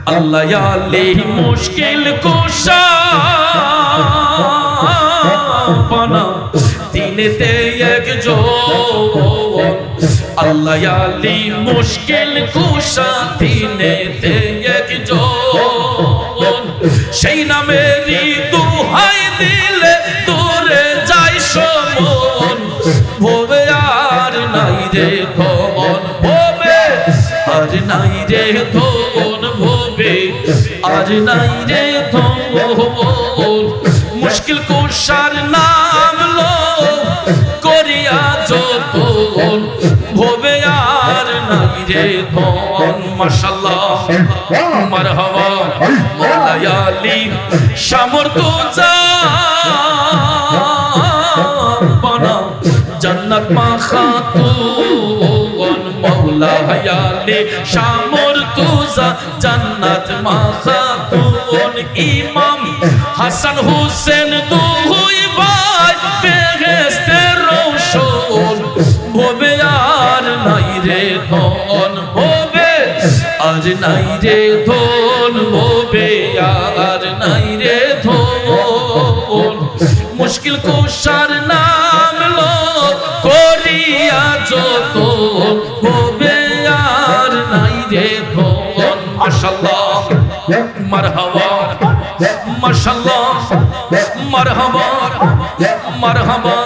আল্লাহ আলী মুশকিল কুশা পানা দিনেতে একজন আল্লাহ আলী মুশকিল কুশা দিনেতে একজন সেই নামেরই দুহাই দিলে দূরে যাই সমন ভবে আর নাই রে ধন ভবে আর নাই রে ধন ভবে আর নাই রে ধন মুশকিল কুশার নাম লো করিয়া যতন ভবে আর নাই রে ধন মাশাআল্লাহ মারহাবা মাওলা আলী সামর্থ্য জানা জান্নাত মাখাতুন মাওলা আলী সামর্থ্য জান্নাত মাখাতুন ইমাম হাসান হোসেন দুই ভাই বেহেশতের রওশন ভবে আর নাই রে ধন ভবে আর নাই রে ধন ভবে আর নাই রে ধন মুশকিল কুশার নাম লো করিয়া যতন ভবে আর নাই রে ধন মাশাআল্লাহ মারহাবা মাশাআল্লাহ মারহাবা মারহাবা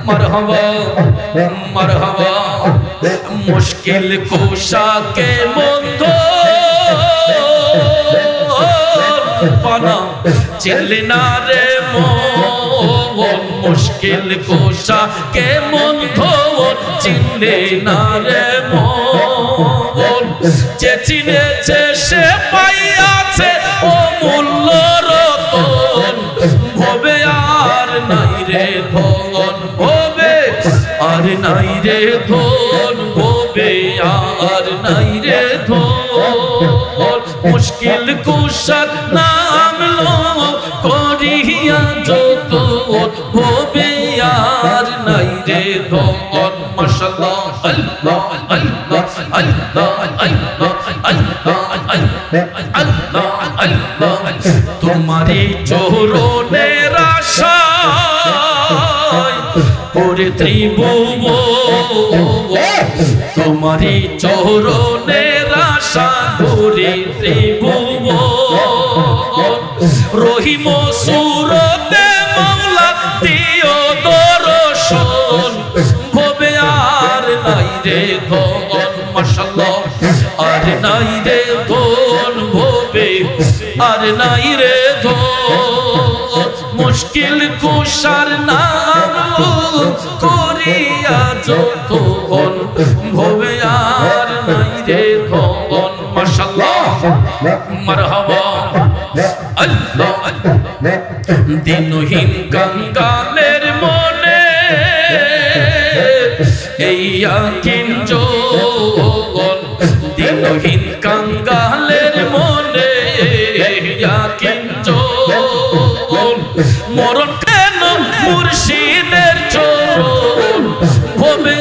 মারহাবা মারহাবা মুশকিল কুশা কে বন্ধু পানা চিনলি না রে মন মুশকিল কুশা কে বন্ধু চিনলি না রে মন যে চিনেছে সে পাইয়াছে অমূল্য রতন ভবে আর নাই রে ধন ভবে আর নাই রে ধন ভবে আর নাই রে ধন মুশকিল কুশার নাম লো করিয়া যতন ভবে আর নাই রে ধন মাশাআল্লাহ আল্লাহ আল্লাহ আল্লাহ আল্লাহ আল্লাহ আল্লাহ আল্লাহ তোমারি চরণের আশায় পুরে ত্রিভুবন তোমারি চরণের আশা পুরে ত্রিভুবন রহিম সুরতে মাওলা দিও দর্শন ভবে আর নাই রে ধন মাশাআল্লাহ আর নাই রে ধন ভবে আর নাই রে ধন মুশকিল কুশার নাম করিয়া যতন ভবে আর নাই রে ধন মাশাআল্লাহ মারহাবা আল্লাহ দিনহীন কাঙ্গালের মনে এই আকিন যোগন দিনহীন কাঙ্গালের মনে এই আকিন যোগন মরণ কেন মুর্শিদের চরণ ভবে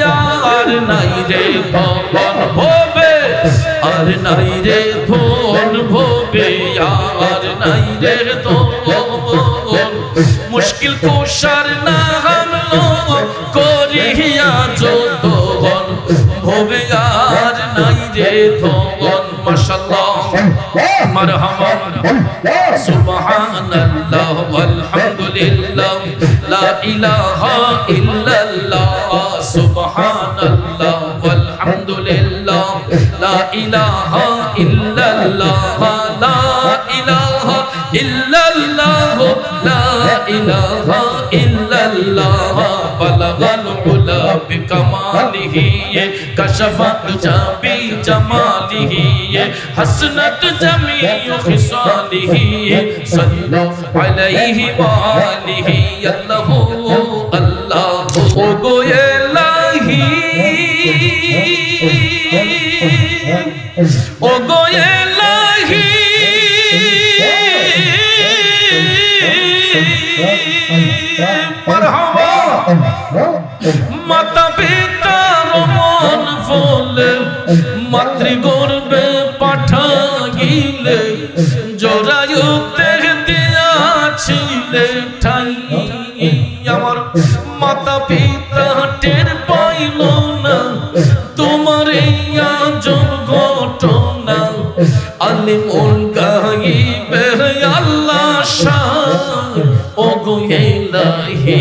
আর নাই রে ধন ভবে আর নাই রে ধন ভবে আর নাই রে ধন মুশকিল কুশার নাম লো করিয়া যতন ভবে আর নাই রে ধন মাশাআল্লাহ মারহাবা সুবহানাল্লাহ ওয়ালহামদুলিল্লাহ লা ইলাহা ইল্লাল্লাহ সুবহানাল্লাহ ওয়ালহামদুলিল্লাহ লা ইলাহা ইল্লাল্লাহ লা ইলাহা ইল্লাল্লাহ লা ইলাহা ইল্লাল্লাহ বালাগাল উলা বিকামালিহি কাশাফাত জাবি জামালিহি হাসনাত জামিউ খিসালিহি সাল্লাল্লাহু আলাইহি ওয়া আলিহি আল্লাহু আল্লাহু ও গো ইলাহি ও গো ইলাহি মারহাবা মাতা পিতার মন ফুল মাতৃগর্ভে পাঠাই পাইলে জরায়ুতে দিয়াছিলে ঠাই আমার মাতা পিতা টের পাইল না তোমার এই আজব ঘটনা আলিমুল গায়বে আল্লাহ শান ওগো ইলাহি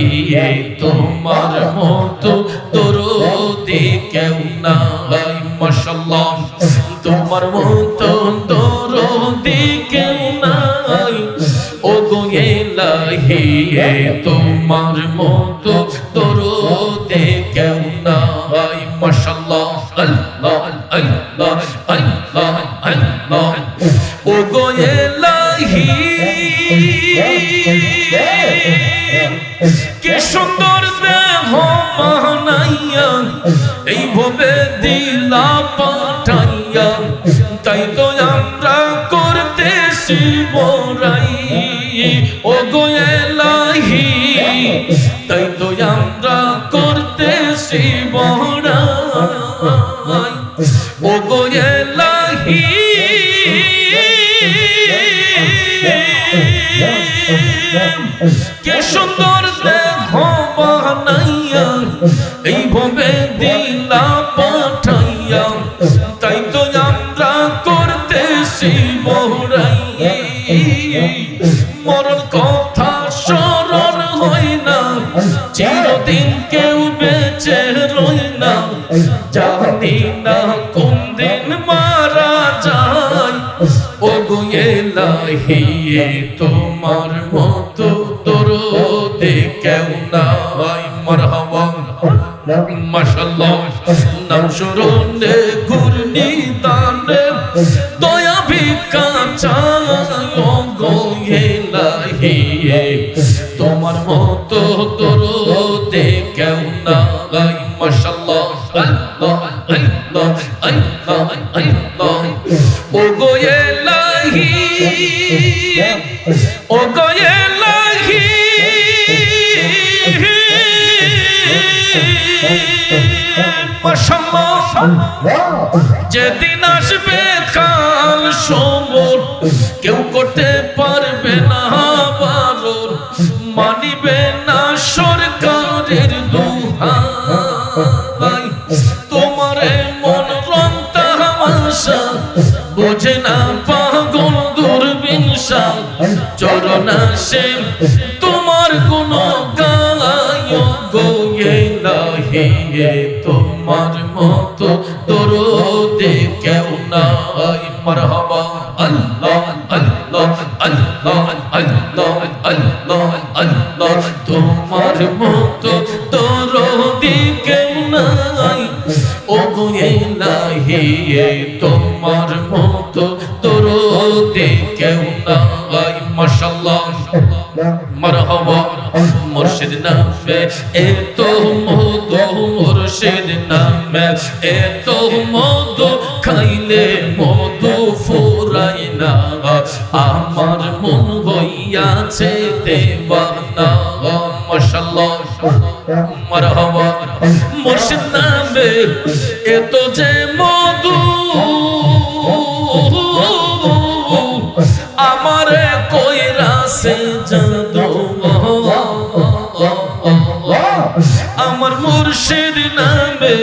তোমার মতো দরদি কেউ নাই মাশাআল্লাহ তোমার মতো দরদি কেউ নাই ওগো ইলাহি তোমার মতো দরদি কেউ নাই মাশাআল্লাহ আল্লাহ আল্লাহ আল্লাহ আল্লাহ ওগো ইলাহি কে সুন্দর দেহ বানাইয়া এই ভবে দিলা পাঠাইয়া তাই তো আমরা করতেছি বড়াই ওগো ইলাহি তাই তো আমরা করতেছি বড়াই ওগো ইলাহি কে সুন্দর দেহ বানাইয়া এই ভবে দিলা পাঠাইয়া তাই তো আমরা করতেছি বড়াই মরণ কথা স্মরণ হয় না চিরদিন কেউ বেঁচে রয় না জানি না কোন দিন মারা যায় ওগো ইলাহি তোমার মতো দরদি কেউ নাই মারহাবা মাশাআল্লাহ নাম স্মরণে ঘূর্ণি দানে দয়া ভিক্ষা চাই ওগো ইলাহি তোমার মতো দরদি কেউ নাই মাশাআল্লাহ আল্লাহ আল্লাহ আল্লাহ আল্লাহ ওগো ইলাহি ওগো ইলাহি মাশাআল্লাহ যেদিন আসবে কাল সমর কেউ করতে পারবে না বারণ মানিবে না সরকারের দোহাই তোমার মন রং তামাশা বোঝে না পাগল দুর্বিনসা চরণ আসে তোমার কোন গায় গো ইলাহি তোমার মতো দরদি কেউ নাই মারহাবা আল্লাহ আল্লাহ আল্লাহ আল্লাহ আল্লাহ আল্লাহ তোমার মতো দরদি কেউ নাই ওগো ইলাহি তোমার মতো দরদি কেউ নাই মাশাআল্লাহ মারহাবা মুর্শিদ নামে এত মধু মুর্শিদ নামে এত মধু খাইলে মধু ফুরাই না আমার মন হইয়াছে দেওয়ানা মাশাআল্লাহ মারহাবা মুর্শিদ নামে এত যে মধু আমারে কইরাছে জাদু আমার মুর্শিদ নামে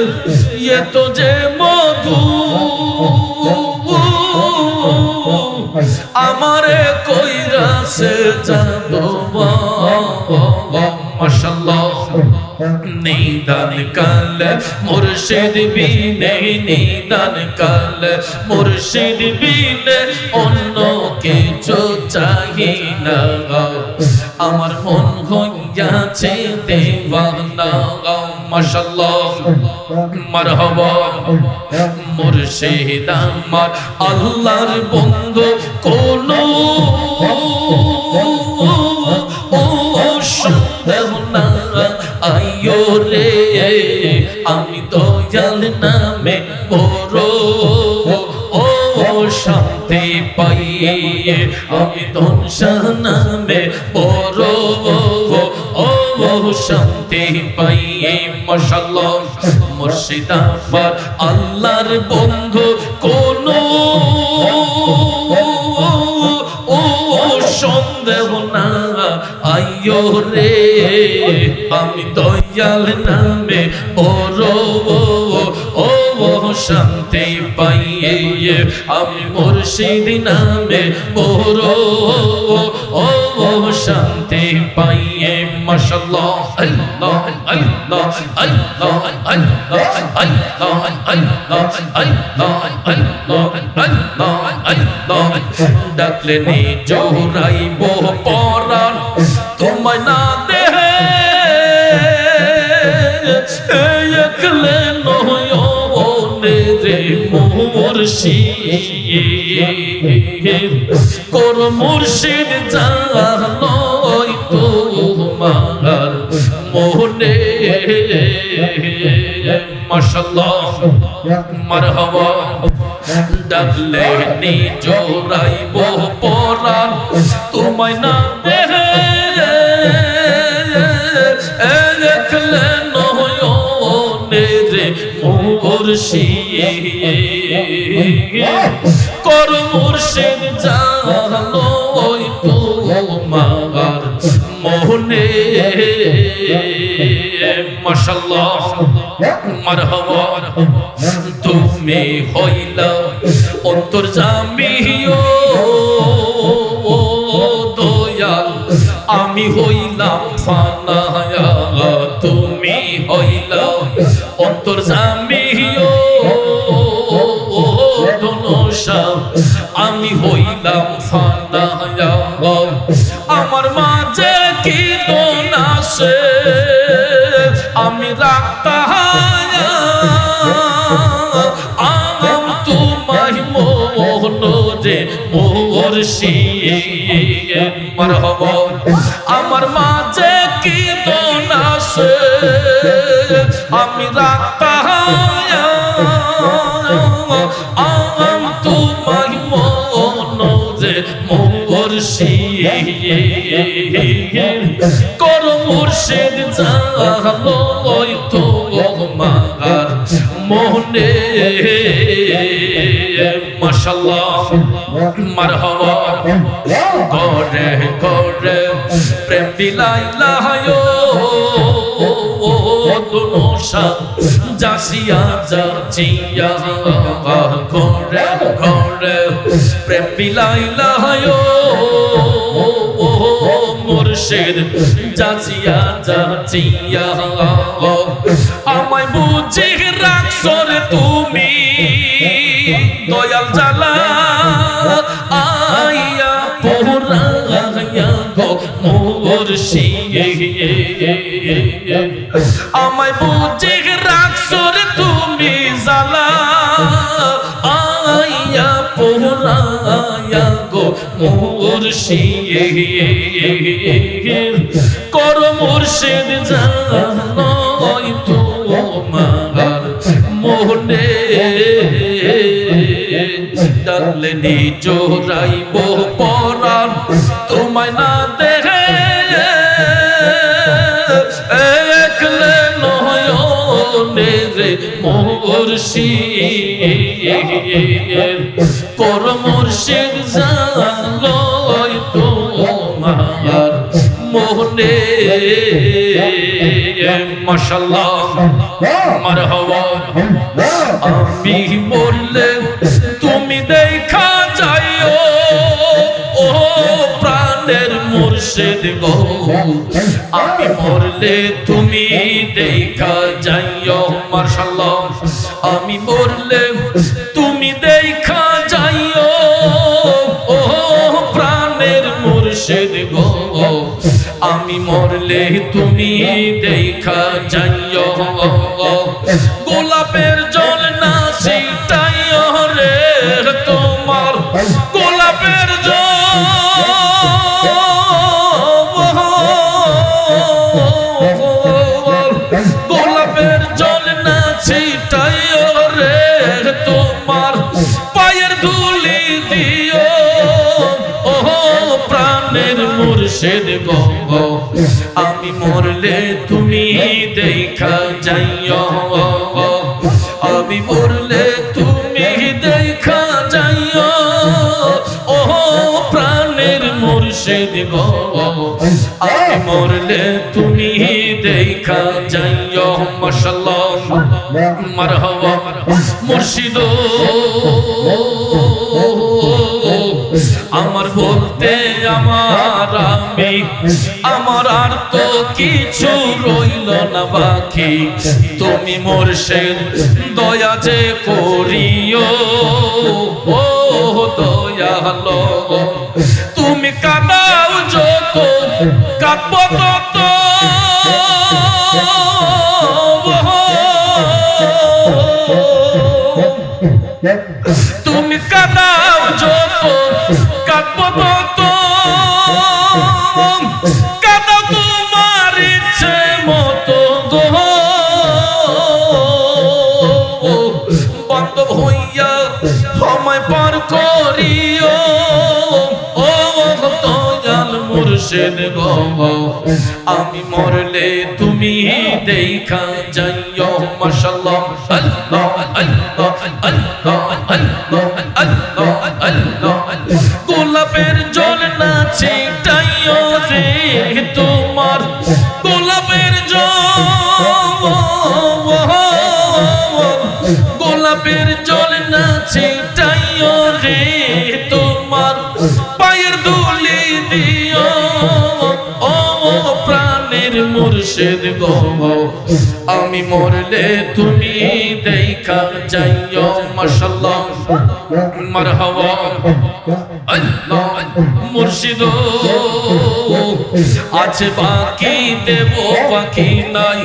এত যে মধু আমারে কইরাছে জাদু মাশাআল্লাহ নিদান কাল মুর্শিদ বিনে নিদান কাল মুর্শিদ বিনে অন্য কিছু চাহি না আমার মন হইয়াছে দেওয়ানা মাশাআল্লাহ মারহাবা মুর্শিদ আমার আল্লাহর বন্ধু কোন সন্দেহ না আইয়ো রে আমি দয়াল নামে বড় ও শান্তি পাই আমি ধনশাহ নামে বড় ও শান্তি পাই মাশাআল্লাহ মুর্শিদ আমার আল্লাহর বন্ধু কোন আইয়ো রে আমি দয়াল নামে বড় ও শান্তি পাইয়ে আমি মুর্শিদ নামে বড় ও শান্তি পাইয়ে মাশাআল্লাহ আল্লাহ আল্লাহ আল্লাহ আল্লাহ আল্লাহ আল্লাহ আল্লাহ আল্লাহ আল্লাহ ডাকলে নি জোরাইব পরাণ তোমায় না দেহে একলে নয় রে মুর্শিদ কোর মুর্শিদ জানই তোমার মোহনে মাশাআল্লাহ মারহাবা ডাকলে নি জোরাইব পরাণ তোমায় না দেহে একলে নয় রে মুর্শিদ কর মুর্শিদ জানই তোমার মোহনে মাশাআল্লাহ মারহাবা তুমি হইলা অন্তর্যামী ও দয়াল আমি হইলাম ফানা তুমি হইলা অন্তর্যামী দোনশা আমি হইলাম ফানা আমার মাঝে কি দোন আসে আমি রাখতাম তোমায় মোহন রে মুর্শিদ মারহাবা আমার মাঝে কি দোন আসে আমি রাখতাম তোমায় মোহন রে মুর্শিদ কর মুর্শিদ জানই তোমার মোহনে মাশাআল্লাহ মারহাবা করে করে প্রেম বিলাইলা দোনশা জাসিয়া যাচিয়া করে করে প্রেম বিলাইলা মুর্শিদ যাচিয়া যাচিয়া আমায় বুঝি রাখছো রে তুমি দয়াল জালা আইয়া পোরাইয়া গো মুর্শিদ আমায় বুঝি রাখছো রে তুমি জালা আইয়া পোরাইয়া গো মুর্শিদ কর মুর্শিদ জানই তোমার মোহনে ডাকলে নি জোরাইব পরাণ তোমায় না দেখে একলে নয় রে মুর্শিদ কর মুর্শিদ জানই তোমার মোহনে মাশাআল্লাহ মারহাবা আমি মরলে তুমি দেখা যাইও ও প্রাণের মুর্শিদ গো আমি মরলে তুমি দেখা যাইও মাশাআল্লাহ আমি মরলে তুমি দেখা যাইও ও প্রাণের মুর্শিদ গো আমি মরলে তুমি দেখা যাইও গোলাপের জল না ছিটাইও রে তোমার গোলাপের জল গোলাপের জল না ছিটাইও রে তোমার পায়ের ধুলি দিও ও প্রাণের মুর্শিদ গো আমি মরলে তুমি দেখা যাইও আমি মরলে তুমি দেখা যাইও ও প্রাণের মুর্শিদ মুর্শিদ গো আমি মরলে তুমি দেখা যাইও মাশাআল্লাহ মারহাবা মুর্শিদ আমার বলতে আমার আমি আমার আর তো কিছু রইল না বাকি তুমি মুর্শিদ দয়া যে করিও ও দয়ালো তুমি কাঁদাও যত কাঁদবো তত তুমি কাঁদাও যত কাঁদবো তত কাঁদাও তোমার ইচ্ছে মতো গো বান্ধব হইয়া সময় পার করিও ও দয়াল মুর্শিদ গো আমি মরলে তুমি দেখা যাইও মাশাআল্লাহ আল্লাহ আল্লাহ আল্লাহ আল্লাহ আল্লাহ আল্লাহ গোলাপের জল না ছিটাইও রে তোমার গোলাপের জল গোলাপের জল না ছিটাইও রে তোমার পায়ের ধুলি দিও ও প্রাণের মুর্শিদ গো আমি মরলে তুমি দেখা যাইও মাশাআল্লাহ মারহাবা আল্লাহ মুর্শিদ আছে বাকি দেব বাকি নাই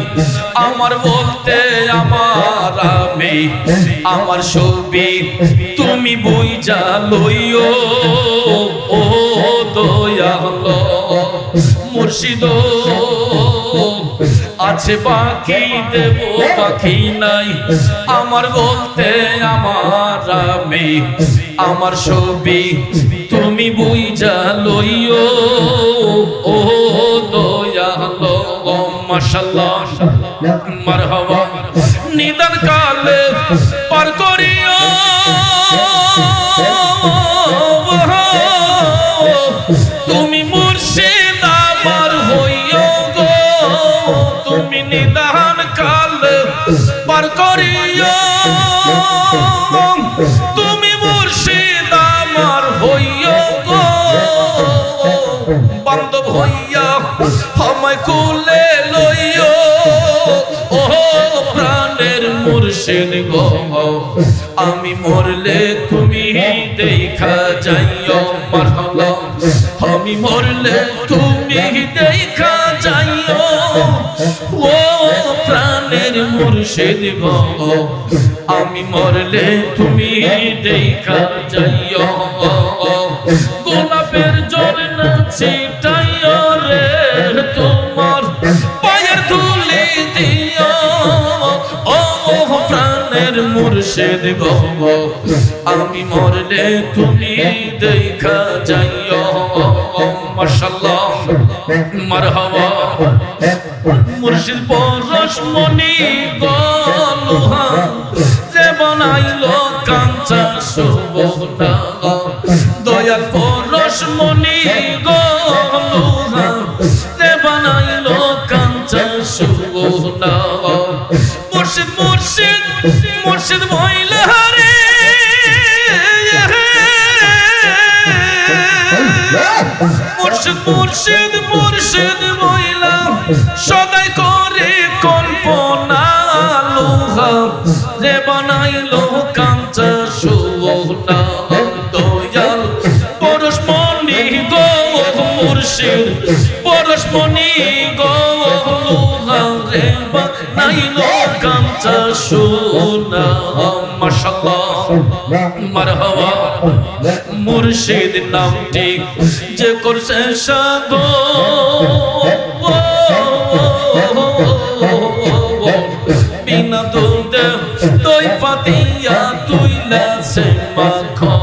আমার বলতে আমার আমি আমার ছবি তুমি বুঝা লইও ও দয়ালো মুর্শিদ আছে বাকি দেব বাকি নাই আমার বলতে আমার আমি আমার ছবি তুমি বুঝা লইও ও দয়ালো মাশাআল্লাহ মারহাবা নিদান কালে পার করিও তুমি মুর্শিদ আমার হইও গো তুমি নিদান কালে পার করিও তুমি মুর্শিদ আমার হইও গো বান্ধব হইয়া আমায় কুলে লইও ও প্রাণের মুর্শিদ গো আমি মরলে তুমি দেখা যাইও মারহাবা আমি মরলে তুমি দেখা যাইও ও প্রাণের মুর্শিদ গো আমি মরলে তুমি দেখা যাইও গোলাপের জল না ছিটাইও রে তোমার পায়ের ধুলি দিও ও প্রাণের মুর্শিদ গো আমি মরলে তুমি দেখা যাইও মাশাআল্লাহ মারহাবা মুর্শিদ পরশমণি গো লোহা যে বানাইলো কাঞ্চা শোভনা দয়াল পরশমণি গো লোহা যে বানাইলো কাঞ্চা শোভনা মুর্শিদ মুর্শিদ মুর্শিদ মহিলা রে মুর্শিদ মুর্শিদ মুর্শিদ মহিলা সদাই করে কল্পনা লোহা যে বানাইলো কাঞ্চা সোনা দয়াল পরশমণি গো মুর্শিদ পরশমণি গো লোহা রে বানাইলো কাঞ্চা সোনা মাশাআল্লাহ মারহাবা মুর্শিদ নামটি যে করছে সাধু বিনা দুধে দই পাতিয়া তুইলাছে মাখো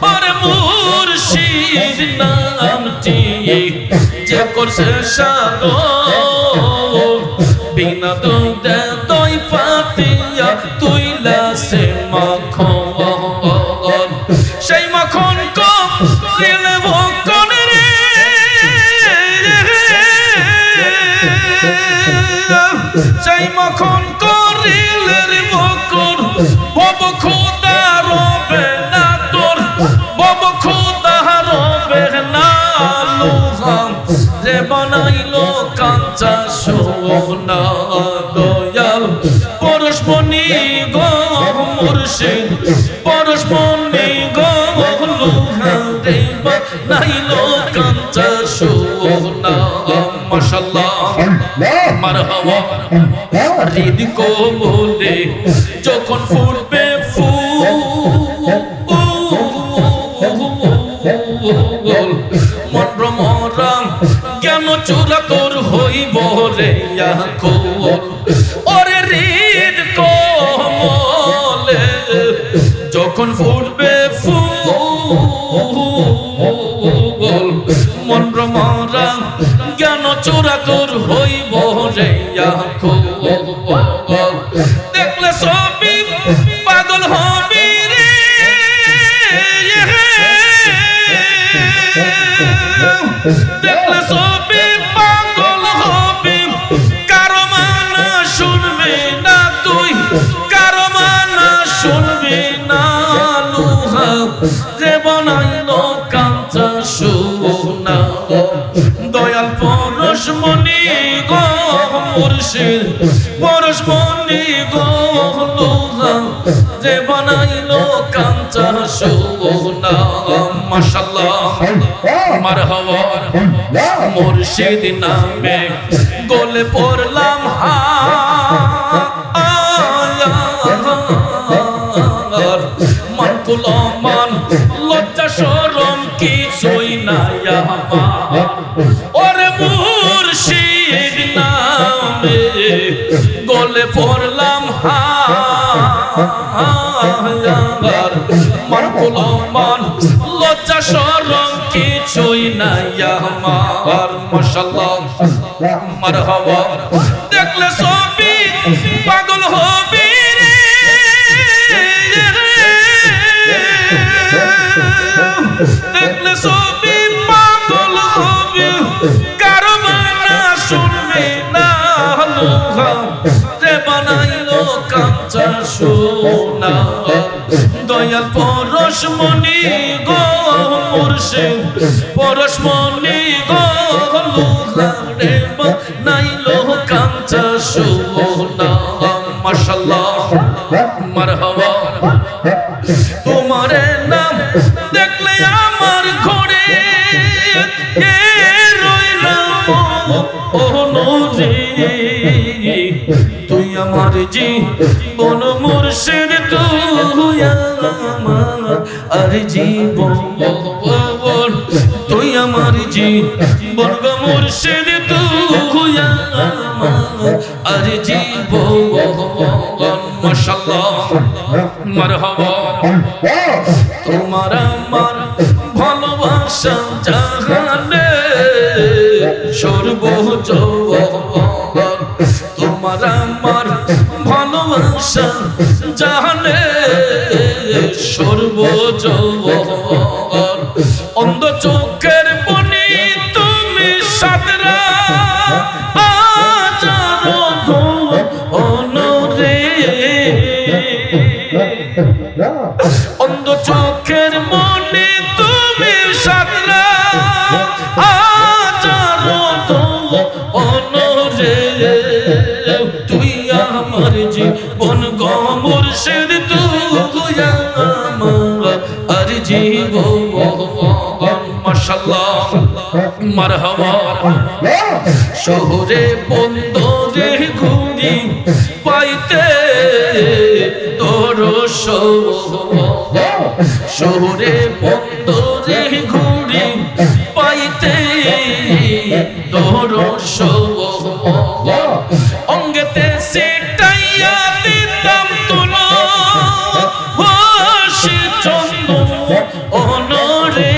আরে মুর্শিদ নামটি যে করছে সাধু বিনা দুধে দই পাতিয়া তুইলাছে মাখো সেই মাখন কম দিলে ভোকন রে নাইলো কাঞ্চা সোনা মাশাআল্লাহ মারহাবা হৃদ কোমলে যখন ফুটবে ফুল মন ভ্রমরা জ্ঞান চূড়া তোর হইব রে আকুল ওরে হৃদ কোমলে যখন ফুটবে ফুল মন ভ্রমরা জ্ঞান চূড়া তোর হইব রে আকুল দেখলে সবই পাগল হবি রে দেখলে সবই পাগল হবি কারো মানা শুনবি না তুই কারো মানা শুনবি না লুহা যে বানাইলো কাঞ্চা সোনা দয়াল পরশমণি গো মুর্শিদ পরশমণি গো লুহা যে বানাইলো কাঞ্চা সোনা মাশাআল্লাহ মারহাবা মুর্শিদ নামে গোলে পড়লাম মান কুলমান লজ্জা শরম কিছুই নাই আমার ওরে মুর্শিদ নামে গোলে পড়লাম মান কুলমান লজ্জা শরম কিছুই নাই আমার মাশাআল্লাহ মারহাবা দেখলে সবই পাগল হবি রে দেখলে সবই পাগল হবি কারো মানা শুনবি না লুহা যে বানাইলো কাঞ্চা সোনা দয়াল পরশমণি গো মুর্শিদ পরশমণি গো লুহা রে বানাইলো কাঞ্চা সোনা মাশাআল্লাহ মারহাবা তোমার নাম দেখলে আমার ঘরে রইলাম ও নূরে তুই আমার জীবন মুর্শিদ তুই আমার আর জীবন তুই আমার জীবন গো মুর্শিদ তুই আমার আর জীবন মাশাআল্লাহ মারহাবা তোমার আমার ভালোবাসা জাহানে সর্বজীবন তোমার আমার ভালোবাসা জাহানে সর্বজীবন অন্ধ চোখের মনি তুমি সাদরা আজানো অনরে অন্ধ চোখের মনি তুমি সাদরা আজানো অনরে তুই আমার জীবন গো মুর্শিদ তুই আমার আর জীবন মাশাআল্লাহ মারহাবা শহরে বন্দরে ঘুরি পাইতে তোর শহরে বন্দরে ঘুরি পাইতে তোর অঙ্গেতে সিটাইয়া দিতাম তুলো বসি চন্দ অনরে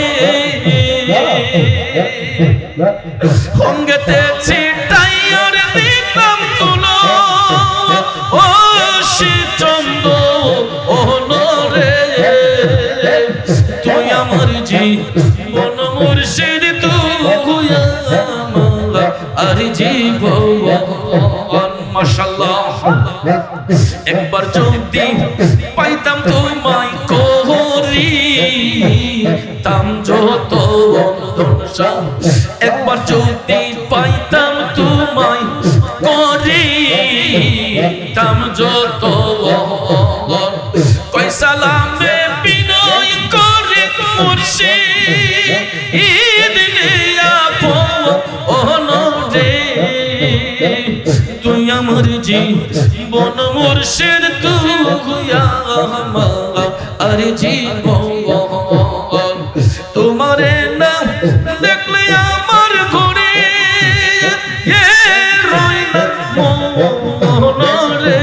অঙ্গেতে সিটাইয়া দিতাম তুলো বসি চন্দ অনরে তুই আমার জীবন মুর্শিদ তুই আমার আর জীবন মাশাআল্লাহ একবার যদি পাইতাম তোমায় করি তাম যত অনুদর্শা একবার যদি পাইতাম তোমায় করি তাম যত কই সালামে বিনয় করে মুর্শিদ আমার জীবন মুর্শিদ তুই আমার জীবন তোমারে না দেখলে আমার ঘরে রয় না মনরে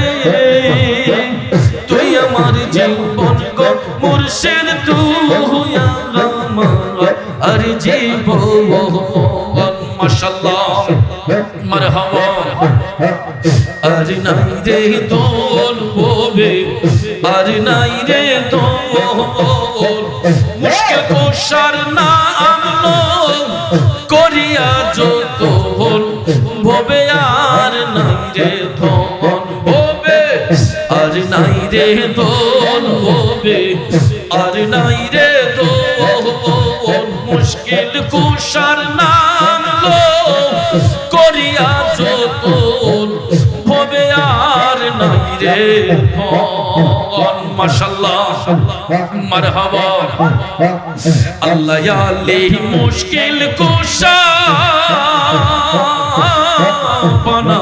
তুই আমার জীবন গো মুর্শিদ তুই আমার জীবন মাশাআল্লাহ মারহাবা আর নাই রে তোল হবে আর নাই রে তোল মুশকিল কুশার নাম করিয়া যত ভবে আর নাই রে তোল হবে আর নাই রে তোল হবে আর নাই রে তোল মুশকিল কুশার নাম করিয়া যত হবে আর নাই রে মাশাআল্লাহ মারহাবা আল্লাহ আলী মুশকিল কুশা পানা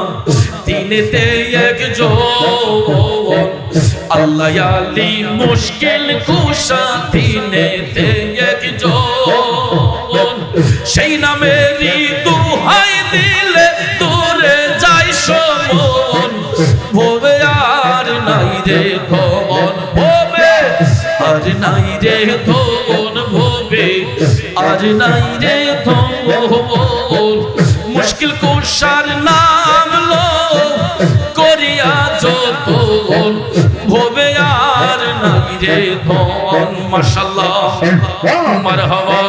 দিনেতে একজন আল্লাহ আলী মুশকিল কুশা দিনেতে একজন সেই নামেরই দুহাই দিলে দূরে যাই সমন ভবে আর নাই রে ধন ভবে আর নাই রে ধন ভবে আর নাই রে ধন মুশকিল কুশার নাম লো করিয়া যত ভবে আর নাই রে ধন মাশাআল্লাহ মারহাবা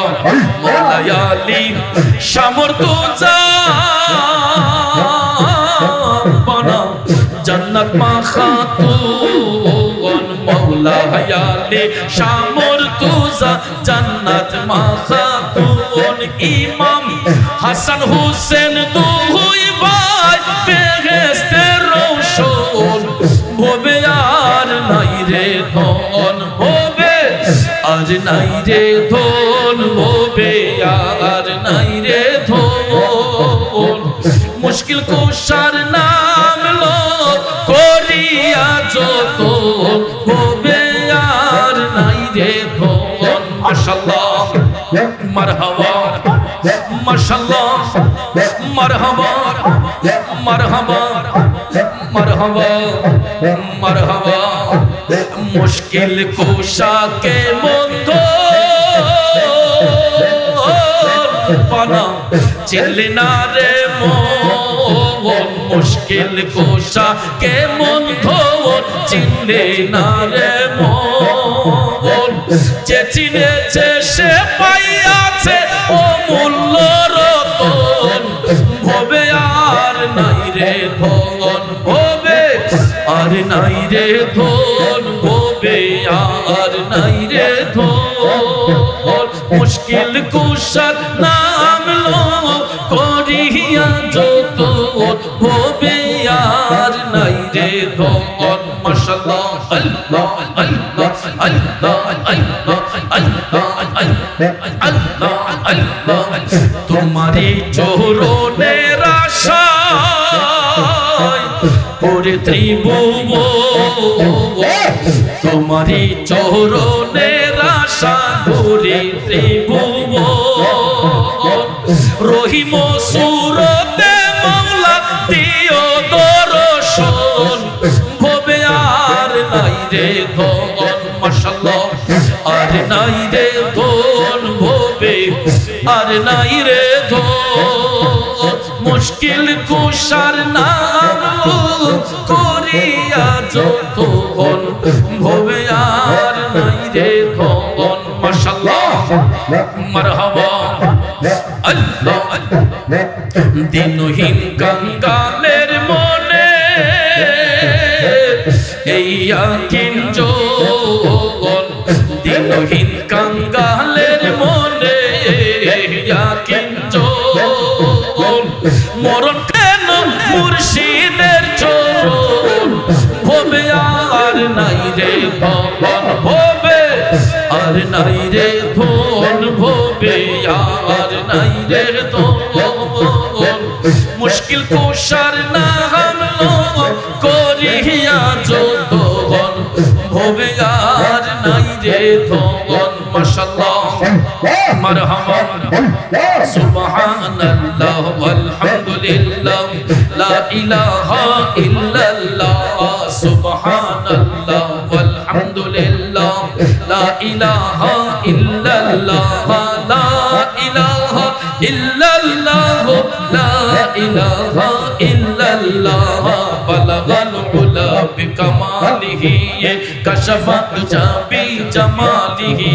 মওলা আলী সামর্থ্য জানা জান্নাত মাখাতুন মওলা আলী সামর্থ্য জান্নাত মাখাতুন ইমাম হাসান হোসেন দুই ভাই বেহেশতের রওশন ভবে আর নাই রে ধন ভবে আর নাই রে ধন ভবে আর নাই রে ধন মুশকিল কুশার নাম লো করিয়া যত ভবে আর নাই রে ধন মাশাআল্লাহ মারহাবা মাশাআল্লাহ মারহাবা মারহাবা মারহাবা মারহাবা মুশকিল কুশা কে বন্ধু পানা চিনলি না রে মন মুশকিল কুশা কে বন্ধু চিনলি না রে মন যে চিনেছে সে পাইয়াছে অমূল্য রতন ভবে আর নাই রে ধন ভবে আর নাই রে ধন ভবে আর নাই রে ধন মুশকিল কুশার নাম লো করিয়া যত ভবে আর নাই রে ধন মাশাআল্লাহ আল্লাহ আল্লাহ আল্লাহ আল্লাহ আল্লাহ আল্লাহ আল্লাহ তোমারি চরণের আশায় পুরে ত্রিভুবন তোমারি চরণের আশা পুরে ত্রিভুবন রহিম সুরতে মওলা দিও দর্শন ভবে আর নাই রে ধন মাশাআল্লাহ আর নাই রে ধন ভবে আর নাই রে ধন মুশকিল কুশার নাম করিয়া যত ভবে আর নাই রে ধন মাশাআল্লাহ মারহাবা আল্লাহ দিনহীন কাঙ্গালের মনে এই আকিন যোগন দিনহীন কাঙ্গালের মনে এই আকিন যোগন মরণ কেন মুর্শিদের চরণ ভবে আর নাই রে ধন ভবে আর নাই রে ধন ভবে আর নাই রে ধন মুশকিল কুশার নাম লো মাশাআল্লাহ মারহাবা সুবহানাল্লাহ ওয়ালহামদুলিল্লাহ লা ইলাহা ইল্লাল্লাহ সুবহানাল্লাহ ওয়ালহামদুলিল্লাহ লা ইলাহা ইল্লাল্লাহ লা ইলাহা ইল্লাল্লাহ লা ইলাহা ইল্লাল্লাহ বালাগাল উলা বিকামালিহি কাশাফাত জাবি জামালিহি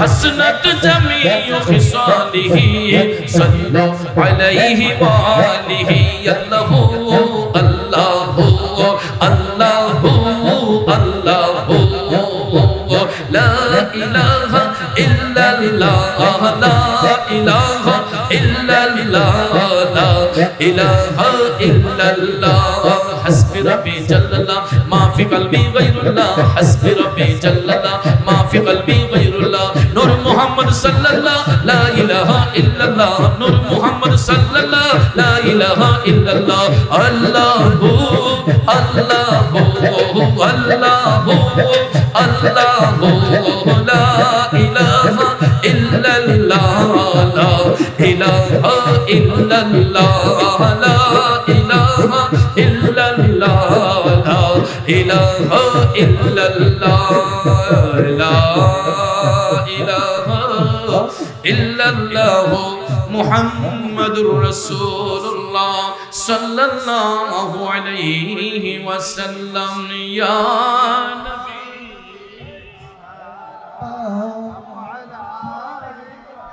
হাসনাত জামিউ খিসালিহি সাল্লাল্লাহু আলাইহি ওয়া আলিহি আল্লাহু আল্লাহু আল্লাহু আল্লাহু লা ইলাহা ইল্লাল্লাহ লা ইলাহা ইল্লাল্লাহ লা ইলাহা ইল্লাল্লাহ হাসবি রাব্বি জাল্লাল্লাহ মা ফি কলবি গায়রুল্লাহ হাসবি রাব্বি জাল্লাল্লাহ মা ফি কলবি গায়রুল্লাহ নূর মুহাম্মদ সাল্লাল্লাহ লা ইলাহা ইল্লাল্লাহ নূর মুহাম্মদ সাল্লাল্লাহ লা ইলাহা ইল্লাল্লাহ আল্লাহু আল্লাহু আল্লাহু আল্লাহু লা ইলাহা ইল্লাল্লাহ লা ইলাহা ইল্লাল্লাহ লা ইলাহা ইল্লাল্লাহ লা ইলাহা ইল্লাল্লাহ লা ইলাহা ইল্লাল্লাহ মুহাম্মাদুর রাসূলুল্লাহ সাল্লাল্লাহু আলাইহি ওয়াসাল্লাম ইয়া